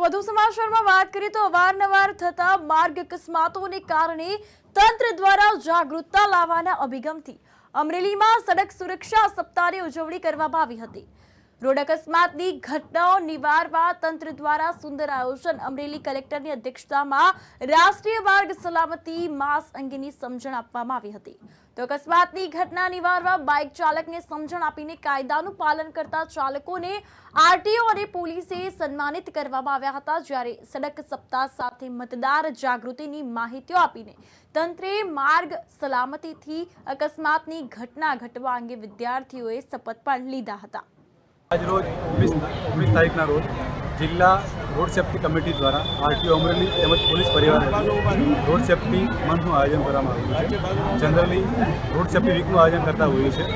વધુ સમાચારમાં વાત કરીએ તો અવારનવાર થતા માર્ગ અકસ્માતોને કારણે તંત્ર દ્વારા જાગૃતતા લાવવાના અભિગમથી અમરેલીમાં સડક સુરક્ષા સપ્તાહની ઉજવણી કરવામાં આવી હતી। રોડ અકસ્માતની ઘટનાઓ નિવારવા તંત્ર દ્વારા સુંદર આયોજન। અમરેલી કલેક્ટરની અધ્યક્ષતામાં રાષ્ટ્રીય માર્ગ સલામતી માસ અંગેની સમજણ આપવામાં આવી હતી। તો અકસ્માતની ઘટના નિવારવા બાઇક ચાલકને સમજણ આપીને કાયદાનું પાલન કરતા ચાલકોને આરટીઓ અને પોલીસે સન્માનિત કરવામાં આવ્યા હતા। જ્યારે સડક સપ્તાહ સાથે મતદાર જાગૃતિની માહિતીઓ આપીને તંત્રે માર્ગ સલામતીથી અકસ્માતની ઘટના ઘટવા અંગે વિદ્યાર્થીઓએ શપથ પણ લીધા હતા। आज रोज 19 तारीखना रोज जिला रोड सेफ्टी कमिटी द्वारा आरटीओ अमरेली તેમજ પોલીસ પરિવાર રોડ સેફ્ટી મંથનું આયોજન કરવામાં આવ્યું છે। જનરલી રોડ સેફ્ટી વીકનું આયોજન કરતા હોઈએ છીએ,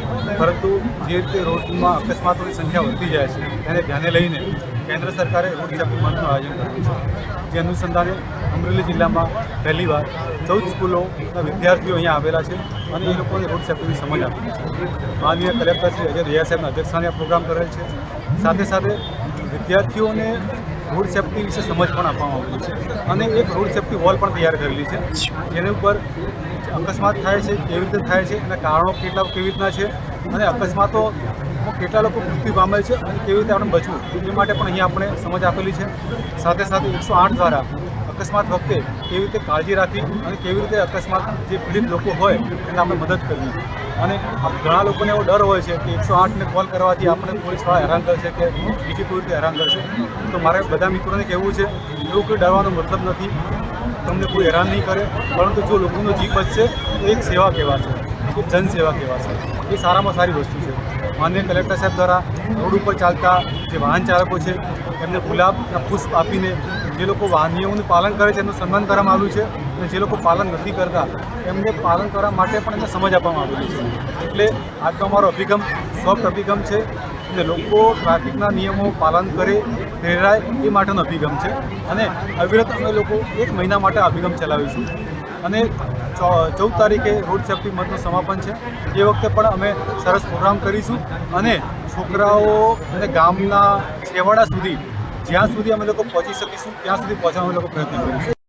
પરંતુ જે રીતે રોડમાં અકસ્માતોની સંખ્યા વધતી જાય છે તેને ધ્યાને લઈને કેન્દ્ર સરકારે રોડ સેફ્ટી મંથનું આયોજન કર્યું છે। જે અનુસંધાને અમરેલી જિલ્લામાં પહેલીવાર 14 સ્કૂલોના વિદ્યાર્થીઓ અહીંયા આવેલા છે અને એ લોકોને રોડ સેફ્ટીની સમજ આપી છે। માનનીય કલેક્ટર શ્રી અજય દહિયા સાહેબના અધ્યક્ષસ્થાને આ પ્રોગ્રામ કરેલ છે। સાથે સાથે વિદ્યાર્થીઓને રોડ સેફ્ટી વિશે સમજ પણ આપવામાં આવી છે અને એક રોડ સેફ્ટી વોલ પણ તૈયાર કરેલી છે, જેની ઉપર અકસ્માત થાય છે, કેવી રીતે થાય છે અને કારણો કેવી રીતના છે અને અકસ્માતો કેટલા લોકો મૃત્યુ પામે છે અને કેવી રીતે આપણે બચવું એ માટે પણ અહીંયા આપણે સમજ આપેલી છે। સાથે સાથે 108 દ્વારા અકસ્માત વખતે કેવી રીતે કાળજી રાખવી અને કેવી રીતે અકસ્માત જે પીડિત લોકો હોય એને આપણે મદદ કરવી। અને ઘણા લોકોને એવો ડર હોય છે કે 108ને કોલ કરવાથી આપણે પોલીસવાળા હેરાન કરશે કે બીજી કોઈ રીતે હેરાન કરશે, તો મારે બધા મિત્રોને કહેવું છે એવું કોઈ ડરવાનો મતલબ નથી, તમને કોઈ હેરાન નહીં કરે, પરંતુ જો લોકોનો જીવ બચશે તો એક સેવા કહેવાશે, એક જનસેવા કહેવાશે। એ સારામાં સારી વસ્તુ છે। માનનીય કલેક્ટર સાહેબ દ્વારા રોડ ઉપર ચાલતા જે વાહન ચાલકો છે એમને ગુલાબના પુષ્પ આપીને જે લોકો વાહન નિયમોનું પાલન કરે છે એમનું સન્માન કરવામાં આવ્યું છે અને જે લોકો પાલન નથી કરતા એમને પાલન કરવા માટે પણ એમને સમજ આપવામાં આવેલી છે। એટલે આજનો અમારો અભિગમ સોફ્ટ અભિગમ છે અને લોકો ટ્રાફિકના નિયમો પાલન કરે, પ્રેરાય એ માટેનો અભિગમ છે અને અવિરત અમે લોકો 1 મહિના માટે અભિગમ ચલાવીશું અને 14 તારીખે રોડ સેફ્ટી મંથનું સમાપન છે। એ વખતે પણ અમે સરસ પ્રોગ્રામ કરીશું અને છોકરાઓ અને ગામના છેવાડા સુધી જ્યાં સુધી અમે લોકો પહોંચી શકીશું ત્યાં સુધી પહોંચવાનો અમે લોકો પ્રયત્ન કરીશું।